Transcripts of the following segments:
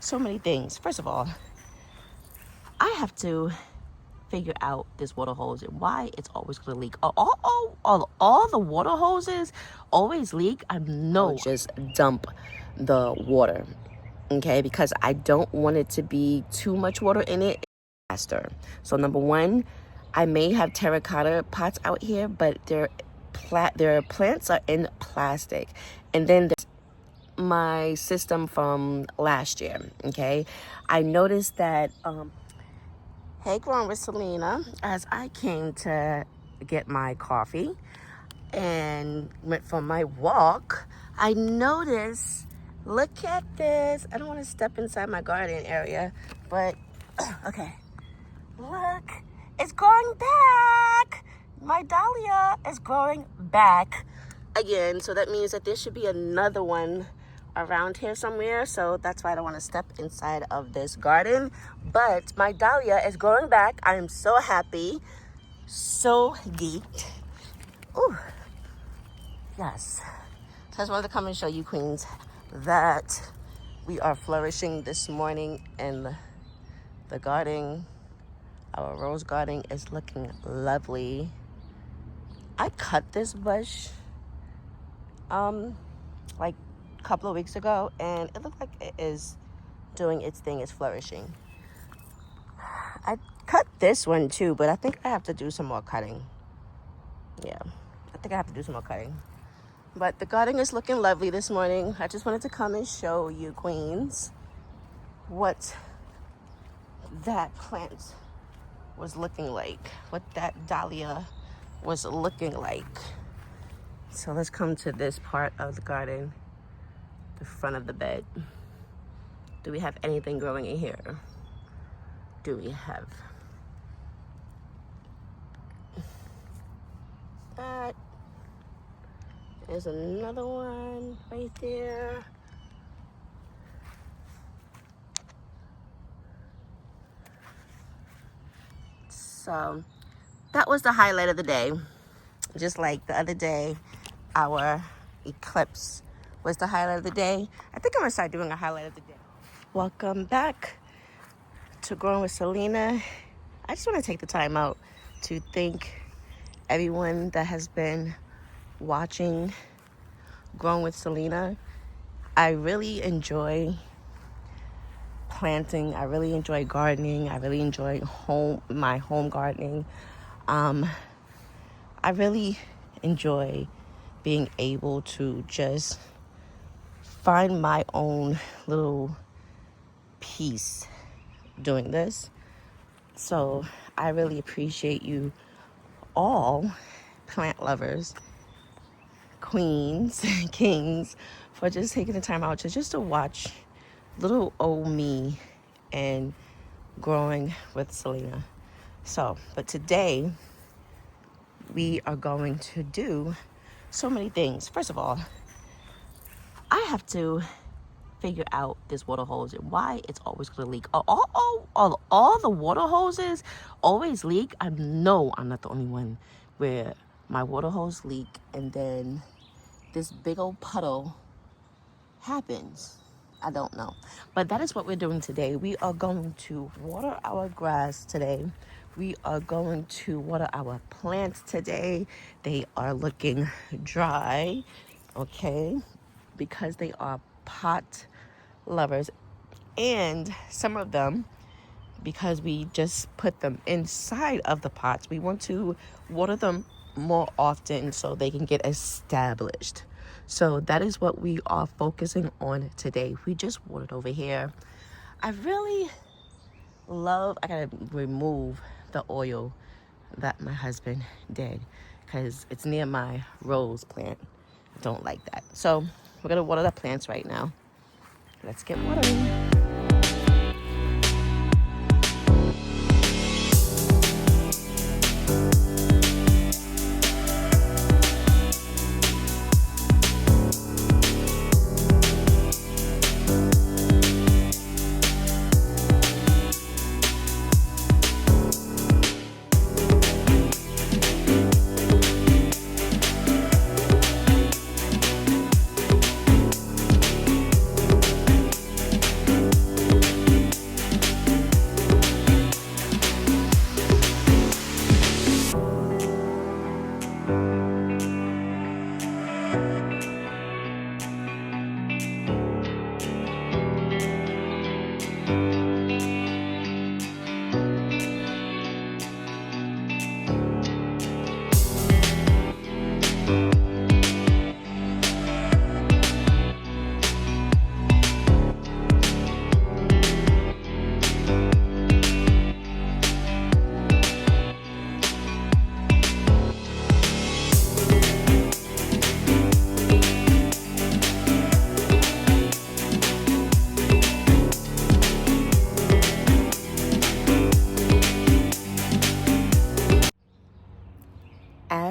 so many things. First of all, I have to figure out this water hose and why it's always going to leak. All the water hoses always leak. I know. Just dump the water, okay? Because I don't want it to be too much water in it faster. So number one, I may have terracotta pots out here, but their plants are in plastic. And then there's my system from last year, okay? I noticed that hey, Growing with Selena, as I came to get my coffee and went for my walk, I noticed, look at this. I don't want to step inside my garden area, but okay. Look, it's growing back. My dahlia is growing back again. So that means that there should be another one around here somewhere. So that's why I don't want to step inside of this garden. But my dahlia is growing back. I am so happy. So geeked. Ooh. Yes. So I just wanted to come and show you, queens, that we are flourishing this morning in the garden. Our rose garden is looking lovely. I cut this bush like a couple of weeks ago, and it looked like it is doing its thing, it's flourishing. I cut this one too, but I think I have to do some more cutting. Yeah, I think I have to do some more cutting. But the garden is looking lovely this morning. I just wanted to come and show you, queens, what that plant was looking like, what that dahlia was looking like. So let's come to this part of the garden, the front of the bed. Do we have anything growing in here? Do we have that? There's another one right there. So that was the highlight of the day. Just like the other day, our eclipse was the highlight of the day. I think I'm gonna start doing a highlight of the day. Welcome back to Growing with Selena. I just want to take the time out to thank everyone that has been watching Growing with Selena. I really enjoy planting. I really enjoy gardening. I really enjoy my home gardening. I really enjoy being able to just find my own little peace doing this. So I really appreciate you all, plant lovers, queens, kings, for just taking the time out to watch little old me and Growing with Selena. So, but today we are going to do so many things. First of all, I have to figure out this water hose and why it's always going to leak. All the water hoses always leak. I know I'm not the only one where my water hose leak and then this big old puddle happens. I don't know. But that is what we're doing today. We are going to water our grass today. We are going to water our plants today. They are looking dry, okay, because they are pot lovers. And some of them, because we just put them inside of the pots, we want to water them more often so they can get established. So that is what we are focusing on today. We just watered over here. I gotta remove the oil that my husband did because it's near my rose plant. I don't like that. So we're gonna water the plants right now. Let's get watering.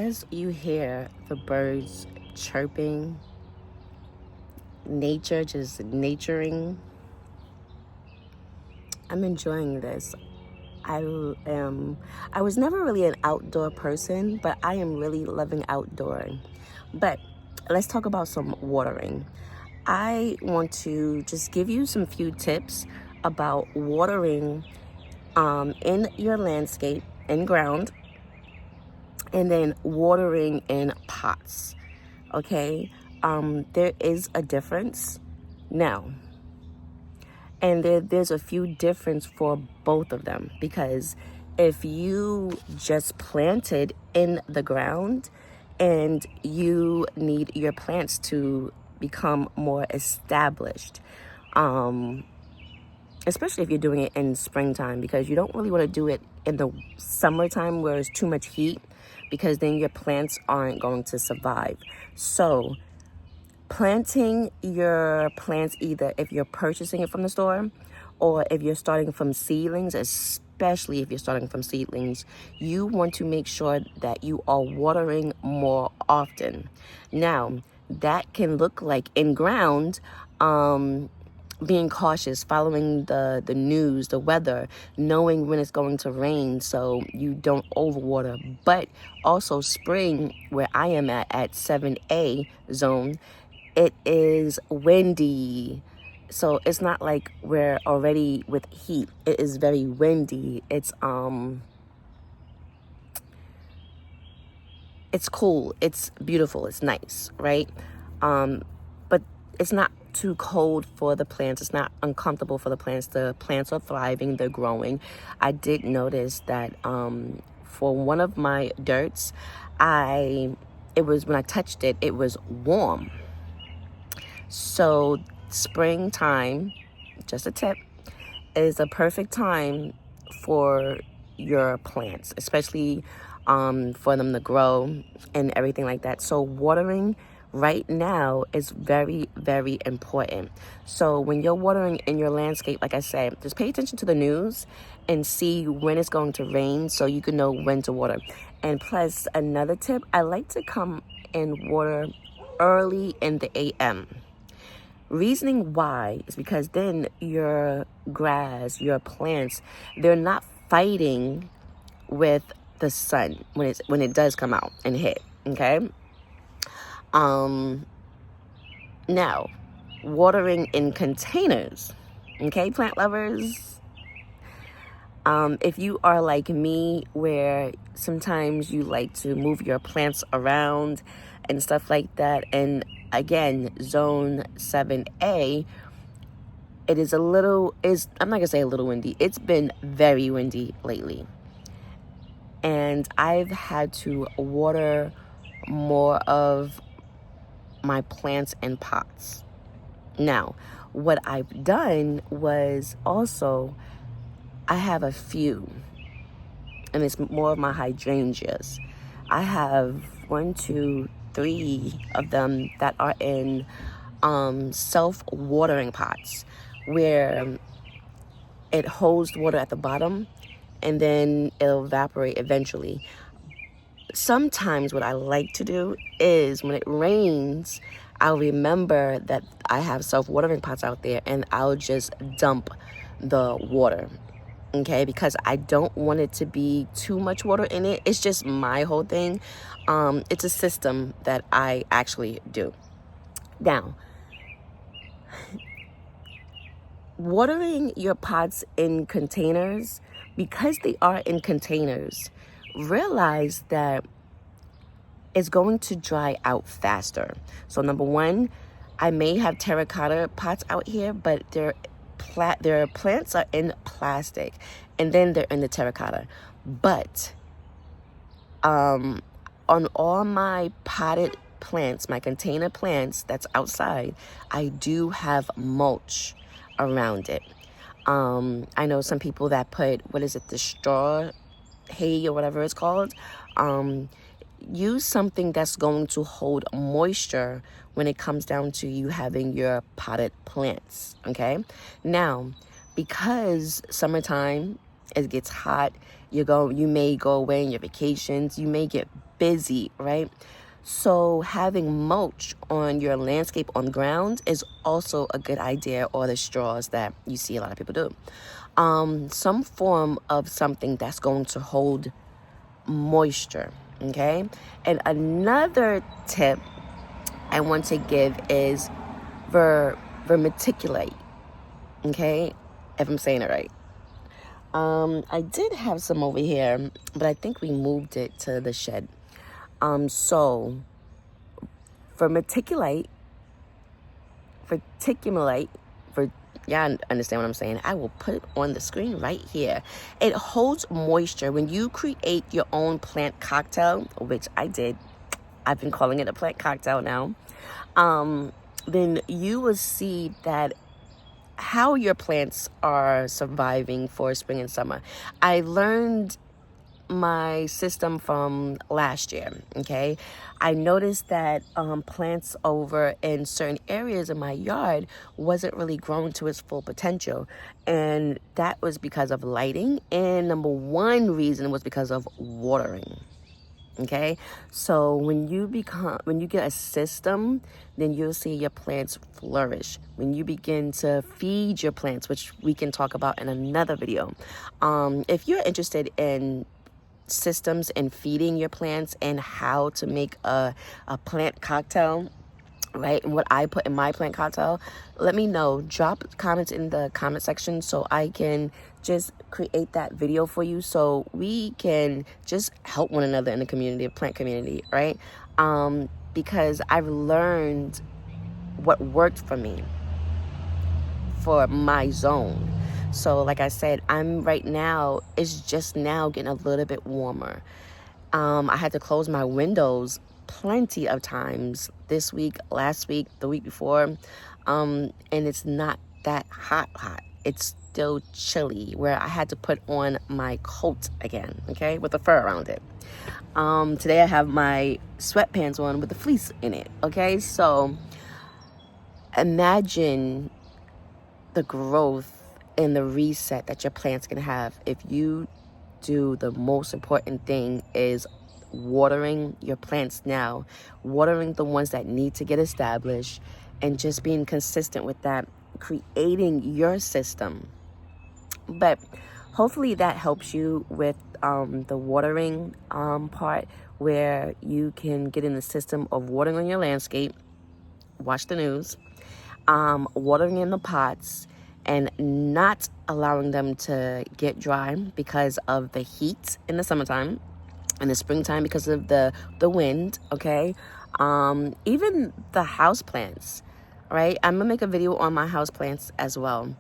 as you hear the birds chirping, nature just naturing, I'm enjoying this. I was never really an outdoor person, but I am really loving outdooring. But let's talk about some watering. I want to just give you some few tips about watering in your landscape, in ground, and then watering in pots. Okay, there is a difference now, and there's a few difference for both of them, because if you just planted in the ground and you need your plants to become more established, especially if you're doing it in springtime, because you don't really want to do it in the summertime where it's too much heat, because then your plants aren't going to survive. So planting your plants, either if you're purchasing it from the store or if you're starting from seedlings, especially if you're starting from seedlings, you want to make sure that you are watering more often. Now, that can look like in ground, being cautious, following the news, the weather, knowing when it's going to rain so you don't overwater. But also spring, where I am at 7A zone, it is windy. So it's not like we're already with heat. It is very windy. It's cool. It's beautiful. It's nice, right? But it's not too cold for the plants. It's not uncomfortable for the plants. The plants are thriving. They're growing. I did notice that for one of my dirts, when I touched it, it was warm. So springtime, just a tip, is a perfect time for your plants, especially for them to grow and everything like that. So watering right now is very, very important. So when you're watering in your landscape, like I said, just pay attention to the news and see when it's going to rain so you can know when to water. And plus, another tip, I like to come and water early in the AM. Reasoning why is because then your grass, your plants, they're not fighting with the sun when it does come out and hit. Okay. Now, watering in containers. Okay, plant lovers. If you are like me, where sometimes you like to move your plants around and stuff like that, and again, zone 7A, I'm not gonna say a little windy. It's been very windy lately. And I've had to water more of my plants in pots. Now, what I've done was also, I have a few, and it's more of my hydrangeas. I have 1, 2, 3 of them that are in self-watering pots, where it holds water at the bottom and then it'll evaporate eventually. Sometimes what I like to do is when it rains, I'll remember that I have self-watering pots out there and I'll just dump the water. Okay, because I don't want it to be too much water in it. It's just my whole thing. It's a system that I actually do. Now, watering your pots in containers, because they are in containers, realize that it's going to dry out faster. So number one, I may have terracotta pots out here, but their plants are in plastic, and then they're in the terracotta. But on all my potted plants, my container plants that's outside, I do have mulch around it. I know some people that put, the straw hay or whatever it's called. Use something that's going to hold moisture when it comes down to you having your potted plants. Okay. Now, because summertime, it gets hot, you may go away on your vacations, you may get busy, right? So having mulch on your landscape on ground is also a good idea, or the straws that you see a lot of people do. Some form of something that's going to hold moisture, okay? And another tip I want to give is vermiculite, okay? If I'm saying it right. I did have some over here, but I think we moved it to the shed. So vermiculite, yeah, I understand what I'm saying. I will put it on the screen right here. It holds moisture. When you create your own plant cocktail, which I did, I've been calling it a plant cocktail now, then you will see that how your plants are surviving for spring and summer. I learned my system from last year, okay? I noticed that plants over in certain areas of my yard wasn't really growing to its full potential, and that was because of lighting, and number one reason was because of watering. Okay, so when you get a system, then you'll see your plants flourish. When you begin to feed your plants, which we can talk about in another video, if you're interested in systems and feeding your plants and how to make a plant cocktail, right, and what I put in my plant cocktail, let me know. Drop comments in the comment section so I can just create that video for you, so we can just help one another in the community, the plant community, right? Because I've learned what worked for me for my zone. So like I said, it's just now getting a little bit warmer. I had to close my windows plenty of times this week, last week, the week before, and it's not that hot. It's still chilly, where I had to put on my coat again, okay, with the fur around it. Today I have my sweatpants on with the fleece in it, okay? So imagine the growth and the reset that your plants can have if you do the most important thing, is watering your plants now, watering the ones that need to get established, and just being consistent with that, creating your system. But hopefully that helps you with the watering part, where you can get in the system of watering on your landscape, watch the news, watering in the pots, and not allowing them to get dry because of the heat in the summertime, in the springtime because of the wind, okay? Even the house plants, right? I'm gonna make a video on my house plants as well.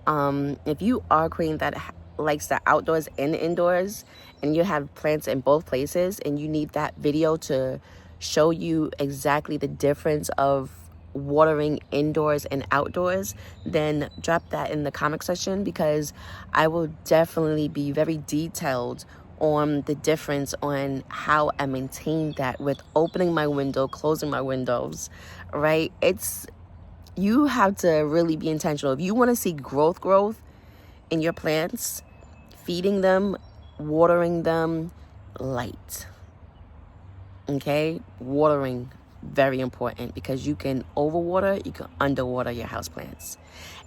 If you are a queen that likes the outdoors and indoors, and you have plants in both places, and you need that video to show you exactly the difference of watering indoors and outdoors, then drop that in the comment section, because I will definitely be very detailed on the difference on how I maintain that with opening my window, closing my windows, right? You have to really be intentional. If you want to see growth in your plants, feeding them, watering them, light, okay? Watering, very important, because you can overwater, you can underwater your houseplants.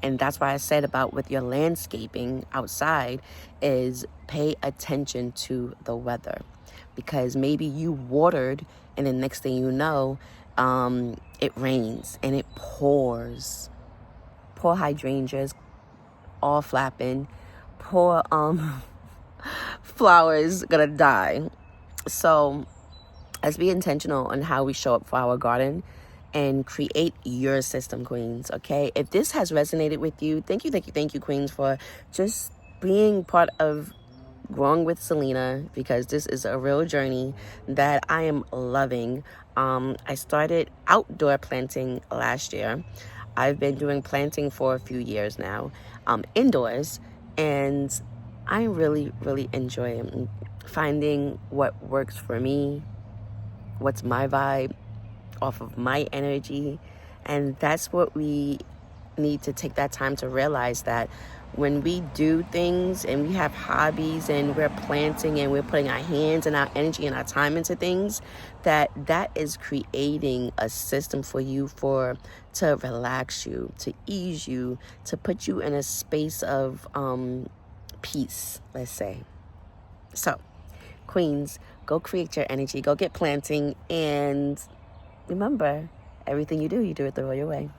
And that's why I said about with your landscaping outside is pay attention to the weather, because maybe you watered and the next thing you know, it rains and it pours. Poor hydrangeas all flapping, poor flowers gonna die. So let's be intentional on how we show up for our garden and create your system, queens, okay? If this has resonated with you, thank you, queens, for just being part of Growing with Selena, because this is a real journey that I am loving. I started outdoor planting last year. I've been doing planting for a few years now, indoors, and I really, really enjoy it. Finding what works for me, what's my vibe, off of my energy, and that's what we need to take that time to realize that when we do things and we have hobbies and we're planting and we're putting our hands and our energy and our time into things, that is creating a system for you to relax you, to ease you, to put you in a space of peace, let's say. So, queens, go create your energy, go get planting, and remember, everything you do it the royal way.